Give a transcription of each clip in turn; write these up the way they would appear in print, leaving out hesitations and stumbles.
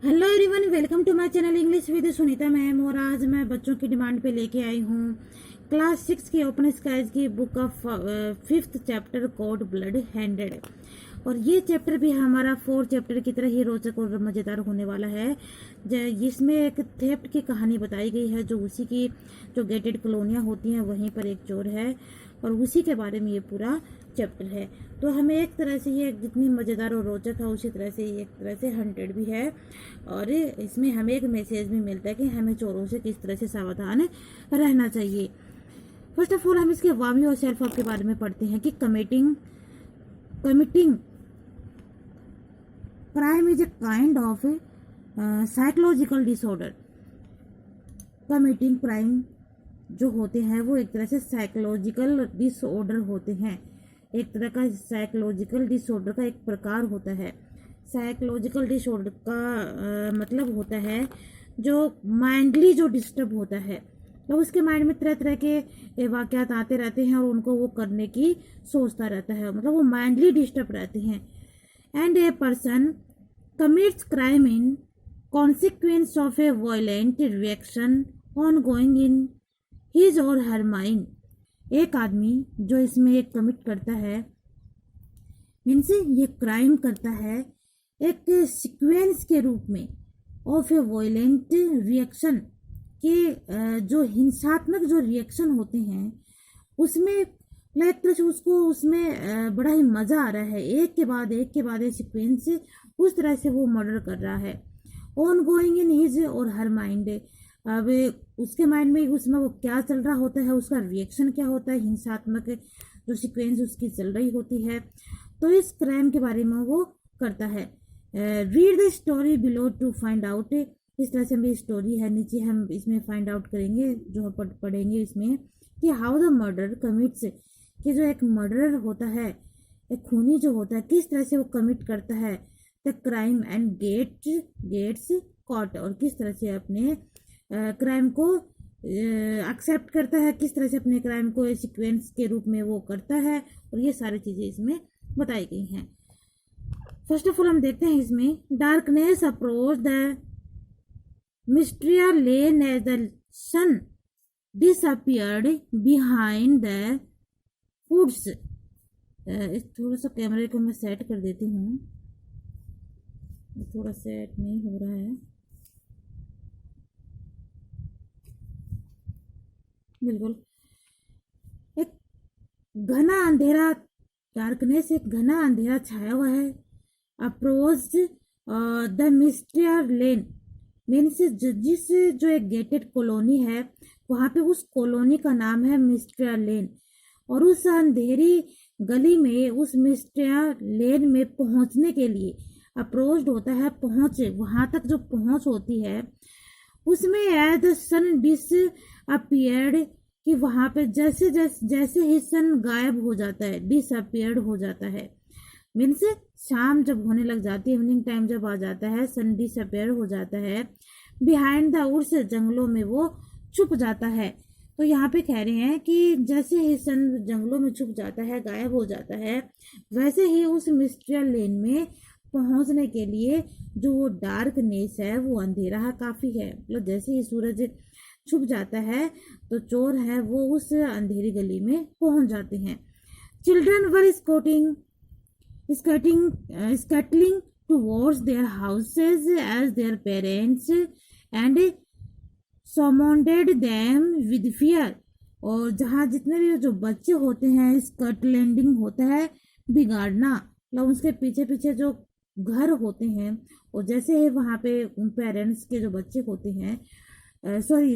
Hello everyone, welcome to my channel English with Sunita ma'am. और आज मैं बच्चों की डिमांड पे लेके आई हूँ क्लास 6 की ओपन स्काइज की book of 5th chapter code blood handed. और ये चैप्टर भी हमारा 4 चैप्टर की तरह ही रोचक और मज़ेदार होने वाला है। इसमें एक थेफ्ट की कहानी बताई गई है, जो उसी की जो गेटेड कॉलोनियाँ होती हैं वहीं पर एक चोर है और उसी के बारे में ये पूरा चैप्टर है। तो हमें एक तरह से ये जितनी मज़ेदार और रोचक है उसी तरह से ये एक तरह से हंटेड भी है। और इसमें हमें एक मैसेज भी मिलता है कि हमें चोरों से किस तरह से सावधान रहना चाहिए। फर्स्ट ऑफ ऑल हम इसके वामी और सेल्फ ऑफ के बारे में पढ़ते हैं कि committing crime is a kind of psychological disorder. Committing crime जो होते हैं वो एक तरह से साइकोलॉजिकल डिसऑर्डर होते हैं। एक तरह का साइकोलॉजिकल डिसऑर्डर का एक प्रकार होता है। साइकोलॉजिकल डिसऑर्डर का मतलब होता है जो माइंडली जो डिस्टर्ब होता है, तो उसके माइंड में तरह तरह के वाक़यात आते रहते हैं और उनको वो करने की सोचता रहता है, मतलब वो माइंडली डिस्टर्ब रहते हैं। And a person commits crime in consequence of A violent reaction on going in his और हर माइंड। एक आदमी जो इसमें एक कमिट करता है, मीन्स ये क्राइम करता है एक सीक्वेंस के रूप में ऑफ ए वायलेंट रिएक्शन के जो हिंसात्मक जो रिएक्शन होते हैं उसमें एक तरह से उसको उसमें बड़ा ही मज़ा आ रहा है। एक के बाद एक सीक्वेंस उस तरह से वो मर्डर कर रहा है। ऑन गोइंग इन हिज और हर माइंड, अब उसके माइंड में उसमें वो क्या चल रहा होता है, उसका रिएक्शन क्या होता है, हिंसात्मक जो सीक्वेंस उसकी चल रही होती है। तो इस क्राइम के बारे में वो करता है। Read the story below to find out. इस तरह से मेरी स्टोरी है, नीचे हम इसमें फाइंड आउट करेंगे, जो हम पढ़ेंगे इसमें कि हाउ द मर्डर कमिट्स, कि जो एक मर्डरर होता है, एक खूनी जो होता है, किस तरह से वो कमिट करता है the crime and gets caught, और किस तरह से अपने क्राइम को एक्सेप्ट करता है, किस तरह से अपने क्राइम को सीक्वेंस के रूप में वो करता है। और ये सारी चीज़ें इसमें बताई गई हैं। फर्स्ट ऑफ ऑल हम देखते हैं इसमें darkness approach the Mysteria lane as the sun disappeared behind the woods. थोड़ा सा कैमरे को मैं सेट कर देती हूँ, थोड़ा सेट नहीं हो रहा है बिल्कुल। एक घना अंधेरा, डार्कनेस, एक घना अंधेरा छाया हुआ है। अप्रोच द मिस्टियर लेन, मीन्स जिस जो एक गेटेड कॉलोनी है वहाँ पे उस कॉलोनी का नाम है मिस्टियर लेन। और उस अंधेरी गली में, उस मिस्टियर लेन में पहुँचने के लिए अप्रोच्ड होता है, पहुँच, वहाँ तक जो पहुँच होती है उसमें as the sun disappeared, कि वहाँ पे जैसे जैसे जैसे ही सन गायब हो जाता है, डिसअपियर्ड हो जाता है, मीन्स शाम जब होने लग जाती है, इवनिंग टाइम जब आ जाता है, सन डिसअपियर हो जाता है, बिहाइंड द वुड्स, जंगलों में वो छुप जाता है। तो यहाँ पे कह रहे हैं कि जैसे ही सन जंगलों में छुप जाता है, गायब हो जाता है, वैसे ही उस मिस्ट्रियल लेन में पहुंचने के लिए जो वो डार्कनेस है, वो अंधेरा काफ़ी है, मतलब जैसे ही सूरज छुप जाता है तो चोर है वो उस अंधेरी गली में पहुंच जाते हैं। Children were scuttling towards their houses as their parents and surrounded them with fear। और जहाँ जितने भी जो बच्चे होते हैं, स्कटलैंडिंग होता है बिगाड़ना, मतलब उसके पीछे पीछे जो घर होते हैं, और जैसे ही वहाँ पे पेरेंट्स के जो बच्चे होते हैं,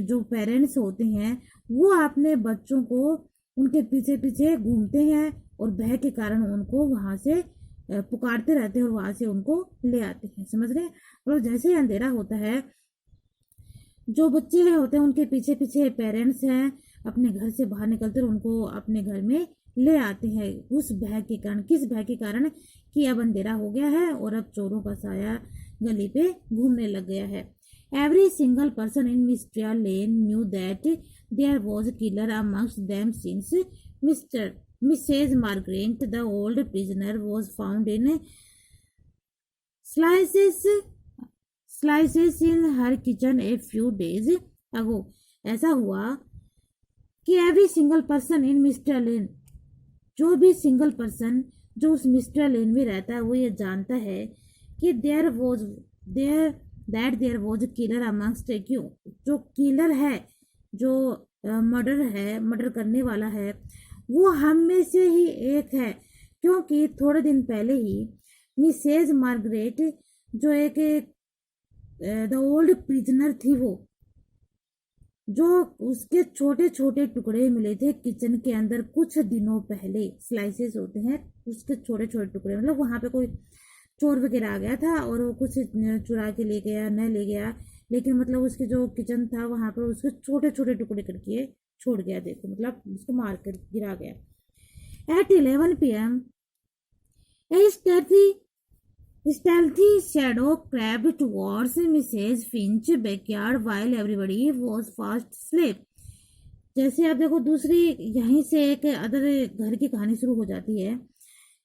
जो पेरेंट्स होते हैं, वो अपने बच्चों को उनके पीछे पीछे घूमते हैं और भय के कारण उनको वहाँ से पुकारते रहते हैं और वहाँ से उनको ले आते हैं। समझ रहे हैं? और जैसे ही अंधेरा होता है, जो बच्चे होते हैं उनके पीछे पीछे पेरेंट्स हैं अपने घर से बाहर निकलते हैं, उनको अपने घर में ले आते हैं उस भय के कारण। किस भय के कारण? कि अब अंधेरा हो गया है और अब चोरों का साया गली पे घूमने लग गया है। Every single person in Mysteria lane knew that there was killer amongst them since Mrs. Margaret, the old prisoner, was found in slices slices in her kitchen a few days ago. ऐसा हुआ कि every single person in mister lane, जो भी single person जो उस mister लेन में रहता है वो ये जानता है कि देयर वॉज किलर अमंगस्ट, क्यों जो किलर है, जो मर्डर करने वाला है वो हम में से ही एक है, क्योंकि थोड़े दिन पहले ही मिसेज मार्गरेट जो एक द ओल्ड प्रिजनर थी, वो जो उसके छोटे छोटे टुकड़े मिले थे किचन के अंदर कुछ दिनों पहले, स्लाइसेस होते हैं उसके छोटे छोटे टुकड़े, मतलब वहाँ पे कोई चोर वगैरह आ गया था और वो कुछ चुरा के ले गया, न ले गया, लेकिन मतलब उसके जो किचन था वहाँ पर उसके छोटे छोटे टुकड़े करके छोड़ गया, देखो मतलब उसको मार कर गिरा गया। At 11 PM a stealthy shadow crept towards Mrs. Finch backyard while everybody was fast asleep। जैसे आप देखो दूसरी यहीं से एक अदर घर की कहानी शुरू हो जाती है।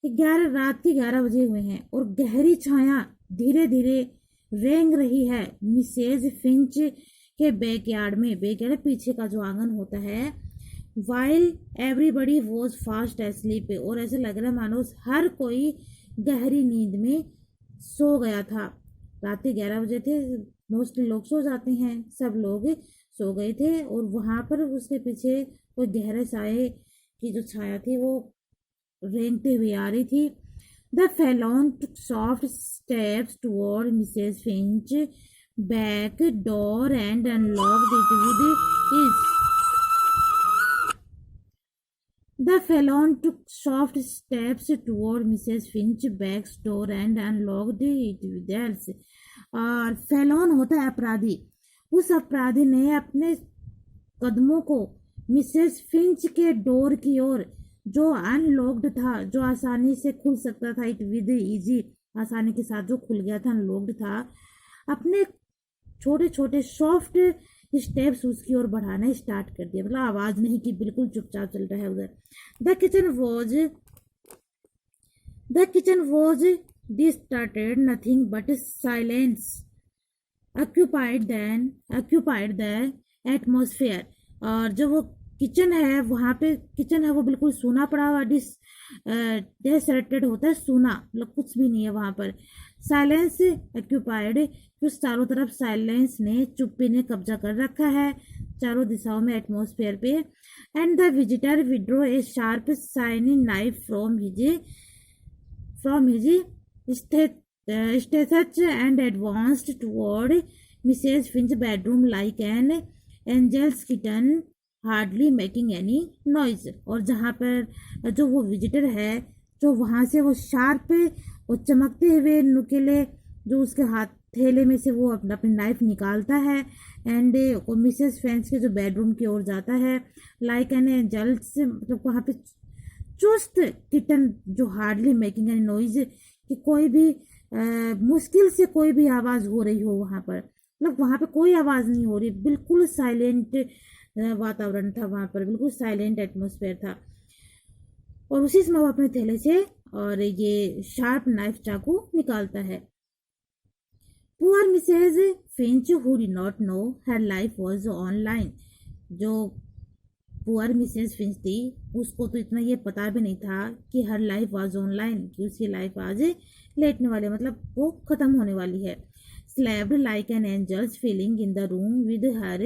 रात के 11 बजे हुए हैं और गहरी छाया धीरे धीरे रेंग रही है मिसेज फिंच के बैकयार्ड में। बैकयार्ड पीछे का जो आंगन होता है। While everybody was fast asleep, और ऐसा लग रहा मानो हर कोई गहरी नींद में सो गया था। रात के 11 बजे थे, मोस्टली लोग सो जाते हैं, सब लोग सो गए थे और वहाँ पर उसके पीछे कोई गहरे साए की जो छाया थी वो रेंगते हुए आ रही थी। The felon took soft steps toward Mrs. Finch back door and unlocked it with his. The felon took soft steps toward Mrs. Finch back door and unlocked it with his. और फेलोन होता है अपराधी। उस अपराधी ने अपने कदमों को मिसेस फिंच के डोर की ओर, जो अनलॉक्ड था, जो आसानी से खुल सकता था, इट विद इजी, आसानी के साथ जो खुल गया था, अनलॉक्ड था, अपने छोटे छोटे सॉफ्ट स्टेप्स उसकी ओर बढ़ाना स्टार्ट कर दिया। मतलब आवाज नहीं की, बिल्कुल चुपचाप चल रहा है उधर। The kitchen was distorted, nothing but silence occupied the atmosphere। और जो वो किचन है, वहाँ पे किचन है वो बिल्कुल सूना पड़ा हुआ, डिसरेटेड होता है सूना, मतलब कुछ भी नहीं है वहाँ पर। साइलेंस ऑक्यूपाइड, तो चारों तरफ साइलेंस ने, चुप्पी ने कब्जा कर रखा है चारों दिशाओं में, एटमॉस्फेयर पे। And the visitor withdraw A sharp shining knife from his status and advanced toward Mrs. Finch's bedroom like an angel's kitten, hardly making any noise। और जहाँ पर जो वो विजिटर है, जो वहाँ से वो शार्प और चमकते हुए नुकीले जो उसके हाथ थैले में से वो अपनी नाइफ निकालता है एंड मिसेस फिंच के जो बेडरूम की ओर जाता है, लाइक एन एंजल्स, मतलब वहाँ पे चुस्त किटन जो हार्डली मेकिंग एनी नॉइज, कि कोई भी मुश्किल से कोई भी आवाज़ हो रही हो वहाँ पर, मतलब वहाँ पे कोई आवाज़ नहीं हो रही, बिल्कुल साइलेंट वातावरण था वहाँ पर, बिल्कुल साइलेंट एटमॉस्फेयर था। और उसी समय वो अपने थैले से और ये शार्प नाइफ चाकू निकालता है। Poor Mrs Finch who did not know her life was online, जो पुअर मिसेज फिंच थी उसको तो इतना ये पता भी नहीं था कि हर लाइफ वाज ऑनलाइन, कि उसकी लाइफ आज लेटने वाले, मतलब वो खत्म होने वाली है। Slabbed like an angels feeling in the room with her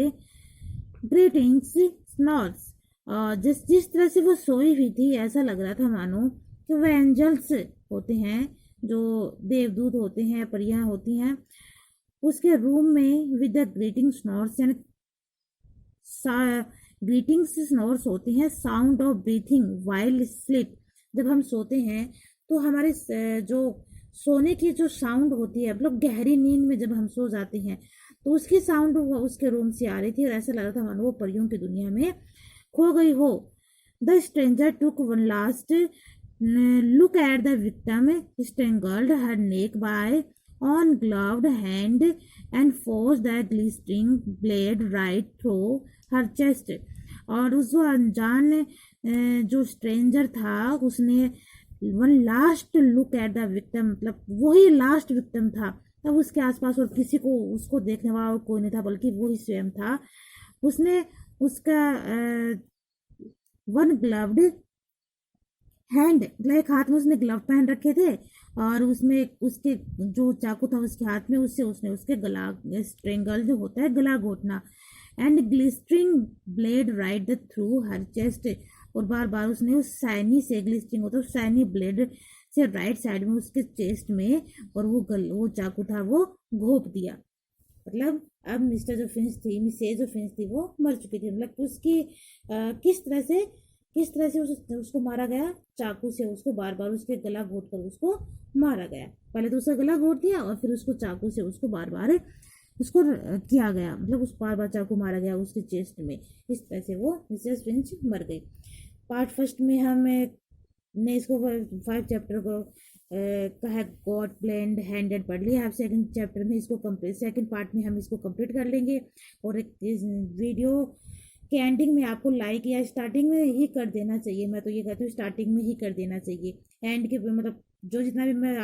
greetings snores, और जिस तरह से वो सोई हुई थी ऐसा लग रहा था मानो कि वो एंजल्स होते हैं, जो देवदूत होते हैं, परियां होती हैं, उसके रूम में विद द ग्रीटिंग स्नॉर्स, यानी ग्रीटिंग्स स्नॉर्स होते हैं sound of breathing while sleep. जब हम सोते हैं तो हमारे जो सोने की जो साउंड होती है, मतलब गहरी नींद में जब हम सो जाते हैं तो उसकी साउंड उसके रूम से आ रही थी और ऐसा लग रहा था मानो वो परियों की दुनिया में खो गई हो। The stranger took one last look at the victim, strangled her neck by ungloved hand and forced the glistening blade right through her chest। और उस अनजान जो स्ट्रेंजर था उसने one last look at the victim, मतलब वही last victim था। तब उसके आसपास और किसी को उसको देखने वाला और कोई नहीं था, बल्कि वो ही स्वयं था। उसने उसका वन ग्लव्ड हैंड, मतलब एक हाथ में उसने ग्लव पहन रखे थे, और उसमें उसके जो चाकू था उसके हाथ में, उससे उसने उसके गला, स्ट्रेंगल जो होता है गला घोटना, and glistering blade right the through her chest, और बार बार उसने उस सैनी से, ग्लिस्टरिंग होता है सैनी ब्लेड से राइट साइड में उसके चेस्ट में, और वो चाकू था वो घोप दिया। मतलब अब मिस्टर जो फिंच थी, मिसेज जो फिंच थी वो मर चुकी थी। मतलब उसकी किस तरह से उसको मारा गया, चाकू से उसको बार बार उसके गला घोट कर उसको मारा गया। पहले तो उसका गला घोट दिया और फिर उसको चाकू से उसको बार बार उसको किया गया, मतलब उस बार बार चाकू मारा गया उसके चेस्ट में। इस तरह से वो मिसेस फिंच मर गई। पार्ट फर्स्ट में हमें ने इसको 5 चैप्टर को का है गॉड ब्लेंड हैंडेड पढ़ लिया। अब सेकंड चैप्टर में इसको कंप्लीट, सेकंड पार्ट में हम इसको कंप्लीट कर लेंगे। और एक वीडियो के एंडिंग में आपको लाइक या स्टार्टिंग में ही कर देना चाहिए, मैं तो ये कहती हूँ स्टार्टिंग में ही कर देना चाहिए। एंड के मतलब जो जितना भी मैं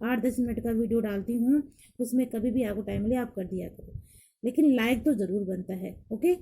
8-10 मिनट का वीडियो डालती हूँ उसमें कभी भी आपको टाइम मिले आप कर दिया करो, लेकिन लाइक तो ज़रूर बनता है। ओके।